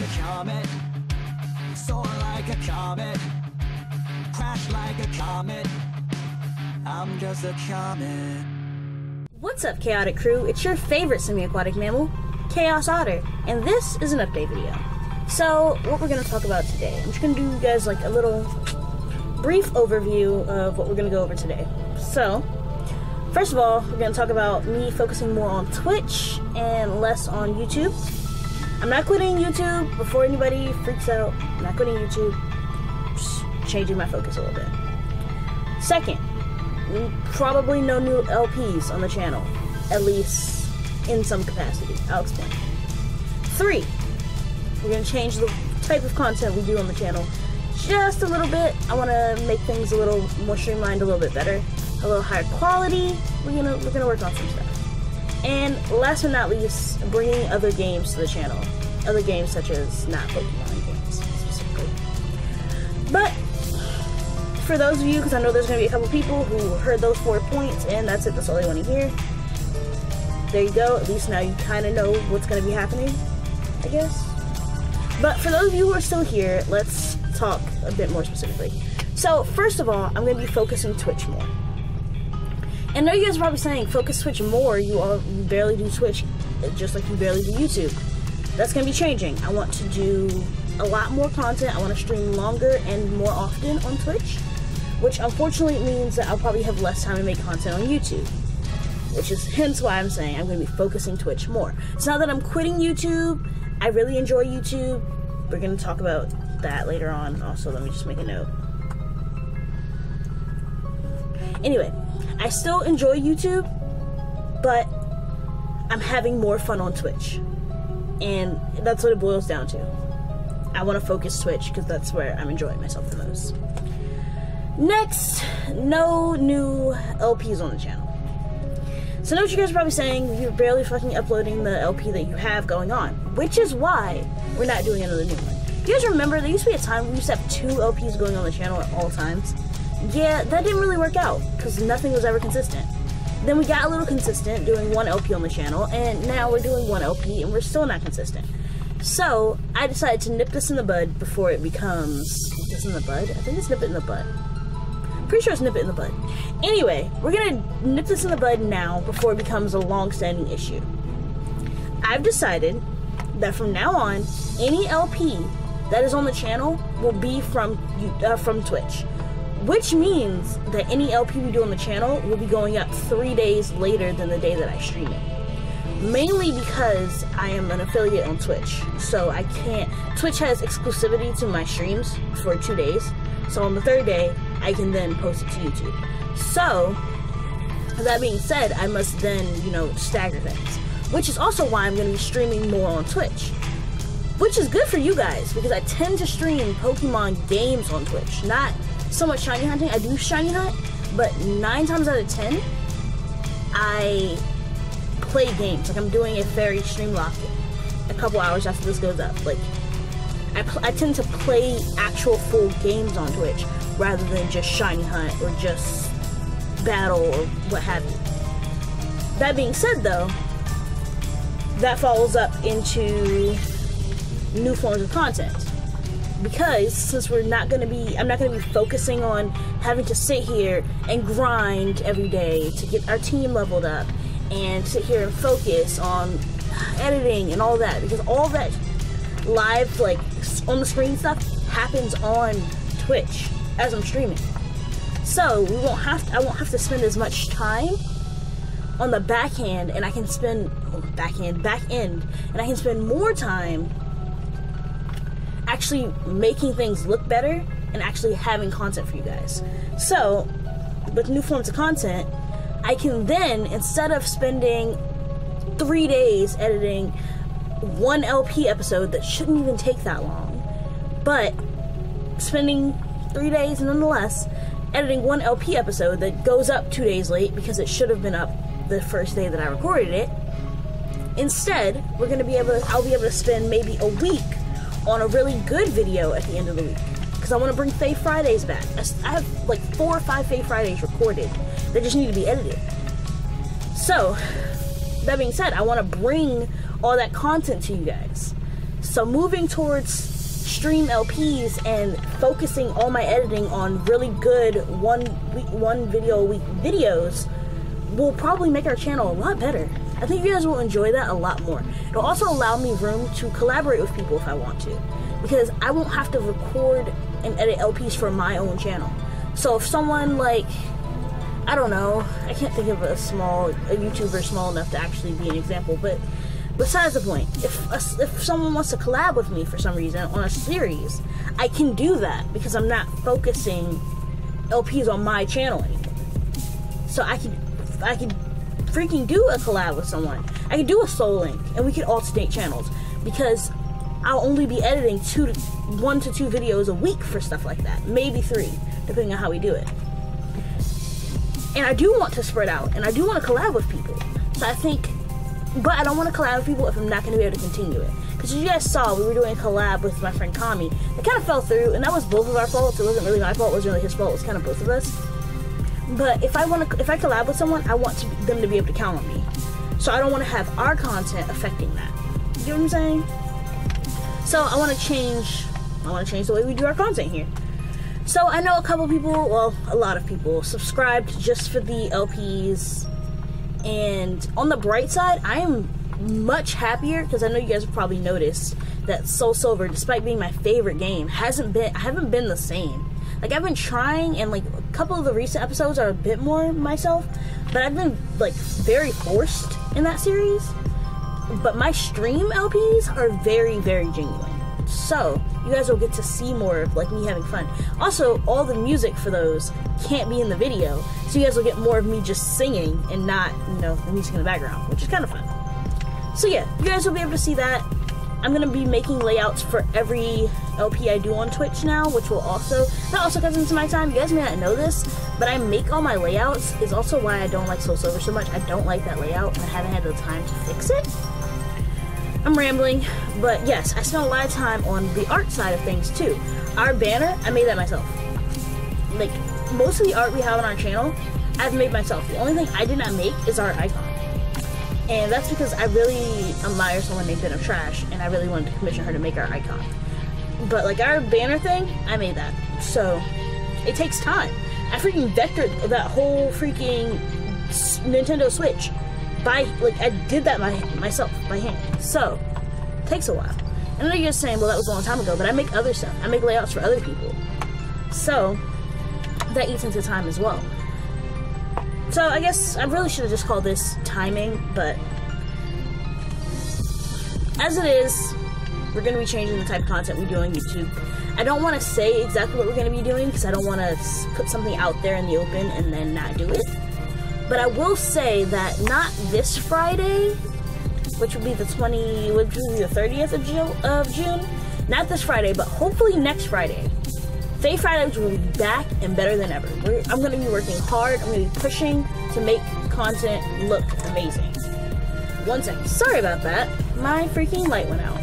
a comet, soar like a comet, crash like a comet. I'm just a comet. What's up, Chaotic Crew? It's your favorite semi-aquatic mammal, Chaos Otter, and this is an update video. So, what we're going to talk about today, I'm just going to do you guys like a little brief overview of what we're going to go over today. So, first of all, we're going to talk about me focusing more on Twitch and less on YouTube. I'm not quitting YouTube before anybody freaks out. I'm not quitting YouTube, just changing my focus a little bit. Second, probably no new LPs on the channel, at least in some capacity. I'll explain. 3, we're going to change the type of content we do on the channel just a little bit. I want to make things a little more streamlined, a little bit better, a little higher quality. We're gonna work on some stuff. And last but not least, bringing other games to the channel. Other games such as not Pokemon games specifically. But for those of you, because I know there's going to be a couple people who heard those 4 points and that's it, that's all they want to hear. There you go, at least now you kind of know what's going to be happening, I guess. But for those of you who are still here, let's talk a bit more specifically. So, first of all, I'm going to be focusing Twitch more. And I know you guys are probably saying, focus Twitch more, you barely do Twitch, just like you barely do YouTube. That's going to be changing. I want to do a lot more content. I want to stream longer and more often on Twitch, which unfortunately means that I'll probably have less time to make content on YouTube, which is hence why I'm saying I'm going to be focusing Twitch more. It's not that I'm quitting YouTube. I really enjoy YouTube. We're going to talk about that later on. Also, let me just make a note. Anyway, I still enjoy YouTube, but I'm having more fun on Twitch. And that's what it boils down to. I want to focus Twitch because that's where I'm enjoying myself the most. Next, no new LPs on the channel. So I know what you guys are probably saying, you're barely fucking uploading the LP that you have going on, which is why we're not doing another new one. You guys remember, there used to be a time we used to have 2 LPs going on the channel at all times? Yeah, that didn't really work out, because nothing was ever consistent. Then we got a little consistent, doing 1 LP on the channel, and now we're doing 1 LP, and we're still not consistent. So, I decided to nip this in the bud before it becomes... Nip this in the bud? I think it's nip it in the bud. Pretty sure it's nip it in the bud. Anyway, we're gonna nip this in the bud now before it becomes a long-standing issue. I've decided that from now on, any LP that is on the channel will be from Twitch. Which means that any LP we do on the channel will be going up 3 days later than the day that I stream it. Mainly because I am an affiliate on Twitch, so I can't... Twitch has exclusivity to my streams for 2 days, so on the 3rd day, I can then post it to YouTube. So, that being said, I must then, stagger things. Which is also why I'm going to be streaming more on Twitch. Which is good for you guys, because I tend to stream Pokemon games on Twitch. Not so much shiny hunting. I do shiny hunt, but 9 times out of 10, I play games. Like, I'm doing a fairy stream lock a couple hours after this goes up. Like, I tend to play actual full games on Twitch rather than just shiny hunt or just battle or what have you. That being said, though, that follows up into new forms of content. Because since I'm not gonna be focusing on having to sit here and grind every day to get our team leveled up and sit here and focus on editing and all that, because all that live, like, on the screen stuff happens on Twitch as I'm streaming. So I won't have to spend as much time on the back end, and I can spend back end, and I can spend more time actually making things look better and actually having content for you guys. So, with new forms of content, I can then, instead of spending 3 days editing 1 LP episode that shouldn't even take that long, but spending 3 days nonetheless editing 1 LP episode that goes up 2 days late because it should have been up the first day that I recorded it. Instead, I'll be able to spend maybe a week on a really good video at the end of the week, because I want to bring Fae Fridays back. I have like 4 or 5 Fae Fridays recorded. They just need to be edited. So, that being said, I want to bring all that content to you guys. So moving towards stream LPs and focusing all my editing on really good one video a week videos will probably make our channel a lot better. I think you guys will enjoy that a lot more. It'll also allow me room to collaborate with people if I want to, because I won't have to record and edit LPs for my own channel. So if someone like, I don't know, I can't think of a YouTuber small enough to actually be an example, but besides the point, if someone wants to collab with me for some reason on a series, I can do that because I'm not focusing LPs on my channel anymore. So I could freaking do a collab with someone. I could do a soul link, and we could alternate channels because I'll only be editing 1 to 2 videos a week for stuff like that, maybe 3, depending on how we do it. And I do want to spread out, and I do want to collab with people. So I think, but I don't want to collab with people if I'm not going to be able to continue it. Because as you guys saw, we were doing a collab with my friend Kami. It kind of fell through, and that was both of our faults. It wasn't really my fault, it wasn't really his fault, it was kind of both of us. But if I collab with someone, I want them to be able to count on me. So I don't want to have our content affecting that. You know what I'm saying? So I want to change the way we do our content here. So I know a couple people, well, a lot of people subscribed just for the LPs. And on the bright side, I am much happier because I know you guys have probably noticed that Soul Silver, despite being my favorite game, I haven't been the same. Like, I've been trying, and like a couple of the recent episodes are a bit more myself, but I've been like very forced in that series. But my stream LPs are very, very genuine. So you guys will get to see more of like me having fun. Also, all the music for those can't be in the video, so you guys will get more of me just singing and not, you know, the music in the background, which is kind of fun. So yeah, you guys will be able to see that. I'm gonna be making layouts for every LP I do on Twitch now, which will that also comes into my time. You guys may not know this, but I make all my layouts, is also why I don't like Soul Silver so much. I don't like that layout, and I haven't had the time to fix it. I'm rambling, but yes, I spent a lot of time on the art side of things too. Our banner, I made that myself. Like, most of the art we have on our channel, I've made myself. The only thing I did not make is our icon. And that's because I really admire someone named Ben of Trash, and I really wanted to commission her to make our icon. But like our banner thing, I made that. So it takes time. I freaking vectored that whole freaking Nintendo Switch. I did that myself by hand. So it takes a while. And I know you're saying, well, that was a long time ago, but I make other stuff. I make layouts for other people. So that eats into time as well. So I guess I really should have just called this timing, but as it is, we're going to be changing the type of content we do on YouTube. I don't want to say exactly what we're going to be doing because I don't want to put something out there in the open and then not do it. But I will say that not this Friday, which would be the 30th of June, not this Friday, but hopefully next Friday. Faye Fridays will be back and better than ever. I'm going to be working hard. I'm going to be pushing to make content look amazing. One second. Sorry about that. My freaking light went out.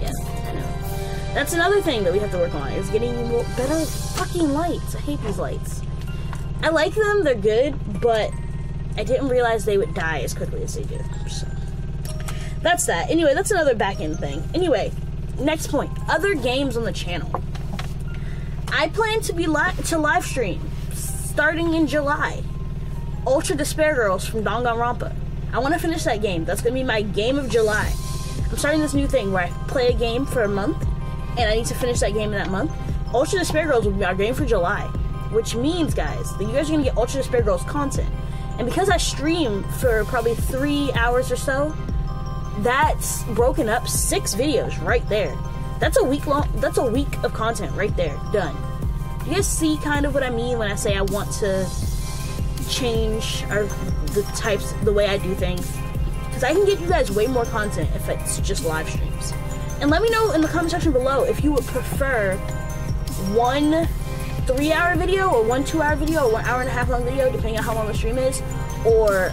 Yeah, I know. That's another thing that we have to work on, is getting better fucking lights. I hate these lights. I like them. They're good, but I didn't realize they would die as quickly as they do. So that's that. Anyway, that's another back-end thing. Anyway, next point. Other games on the channel. I plan to be live stream starting in July. Ultra Despair Girls from Danganronpa. I want to finish that game. That's going to be my game of July. I'm starting this new thing where I play a game for a month, and I need to finish that game in that month. Ultra Despair Girls will be our game for July, which means, guys, that you guys are going to get Ultra Despair Girls content. And because I stream for probably 3 hours or so, that's broken up 6 videos right there. That's a week of content right there, done. You guys see kind of what I mean when I say I want to change the way I do things? Because I can get you guys way more content if it's just live streams. And let me know in the comment section below if you would prefer one 3-hour video, or one 2-hour video, or 1 hour and a half long video, depending on how long the stream is, or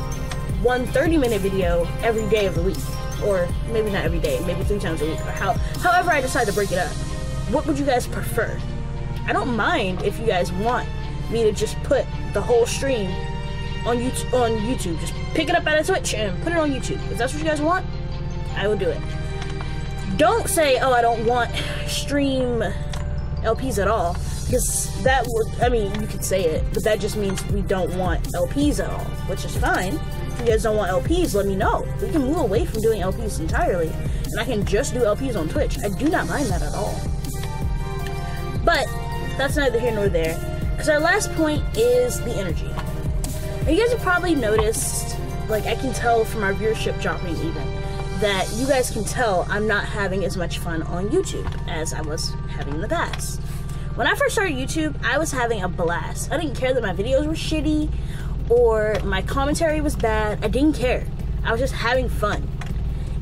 one 30-minute video every day of the week. Or maybe not every day, maybe 3 times a week, or however I decide to break it up. What would you guys prefer? I don't mind if you guys want me to just put the whole stream on YouTube. Just pick it up out of Twitch and put it on YouTube. If that's what you guys want, I will do it. Don't say, oh, I don't want stream LPs at all, because that would, I mean, you could say it, but that just means we don't want LPs at all, which is fine. If you guys don't want LPs, let me know. We can move away from doing LPs entirely, and I can just do LPs on Twitch. I do not mind that at all. But that's neither here nor there, because our last point is the energy. And you guys have probably noticed, like, I can tell from our viewership dropping even, that you guys can tell I'm not having as much fun on YouTube as I was having in the past. When I first started YouTube, I was having a blast. I didn't care that my videos were shitty or my commentary was bad. I didn't care. I was just having fun.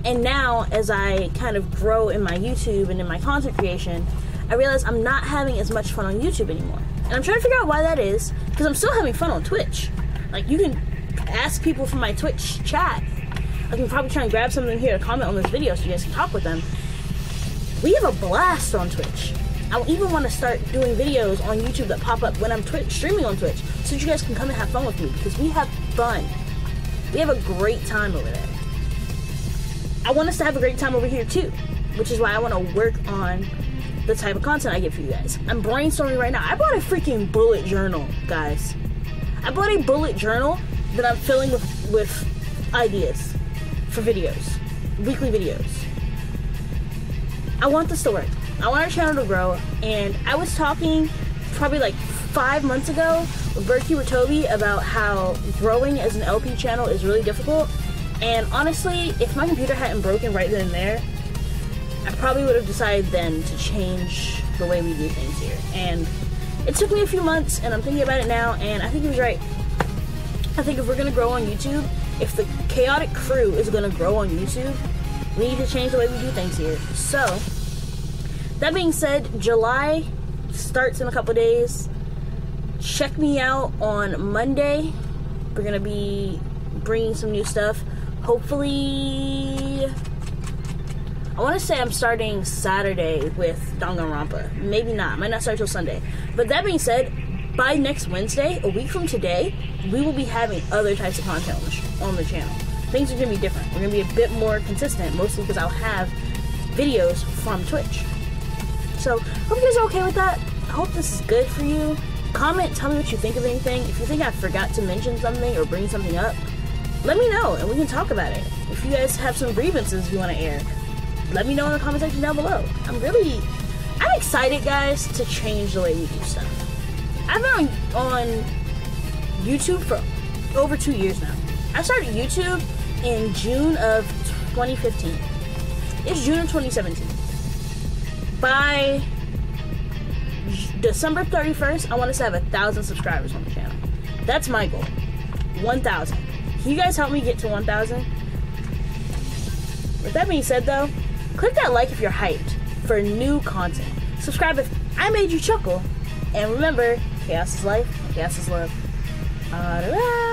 And now, as I kind of grow in my YouTube and in my content creation, I realize I'm not having as much fun on YouTube anymore. And I'm trying to figure out why that is, because I'm still having fun on Twitch. Like, you can ask people from my Twitch chat. I can probably try and grab something here to comment on this video so you guys can talk with them. We have a blast on Twitch. I even want to start doing videos on YouTube that pop up when I'm streaming on Twitch, so that you guys can come and have fun with me, because we have fun. We have a great time over there. I want us to have a great time over here too, which is why I want to work on the type of content I get for you guys. I'm brainstorming right now. I bought a freaking bullet journal, guys. I bought a bullet journal that I'm filling with ideas for videos, weekly videos. I want this to work. I want our channel to grow, and I was talking probably like 5 months ago with Berkey or Toby about how growing as an LP channel is really difficult, and honestly, if my computer hadn't broken right then and there, I probably would have decided then to change the way we do things here. And it took me a few months, and I'm thinking about it now, and I think he was right. I think if we're gonna grow on YouTube, if the chaotic crew is gonna grow on YouTube, we need to change the way we do things here. So, that being said, July starts in a couple days. Check me out on Monday. We're gonna be bringing some new stuff. Hopefully, I want to say I'm starting Saturday with Danganronpa. Maybe not. Might not start till Sunday. But that being said, by next Wednesday, a week from today, we will be having other types of content on the channel. Things are going to be different. We're going to be a bit more consistent, mostly because I'll have videos from Twitch. So, hope you guys are okay with that. I hope this is good for you. Comment, tell me what you think of anything. If you think I forgot to mention something or bring something up, let me know and we can talk about it. If you guys have some grievances you want to air, let me know in the comment section down below. I'm excited, guys, to change the way we do stuff. I've been on YouTube for over 2 years now. I started YouTube in June of 2015. It's June of 2017. By December 31st, I want us to have 1,000 subscribers on the channel. That's my goal. 1,000. Can you guys help me get to 1,000? With that being said, though, click that like if you're hyped for new content. Subscribe if I made you chuckle. And remember, chaos is life, chaos is love. Otter Out.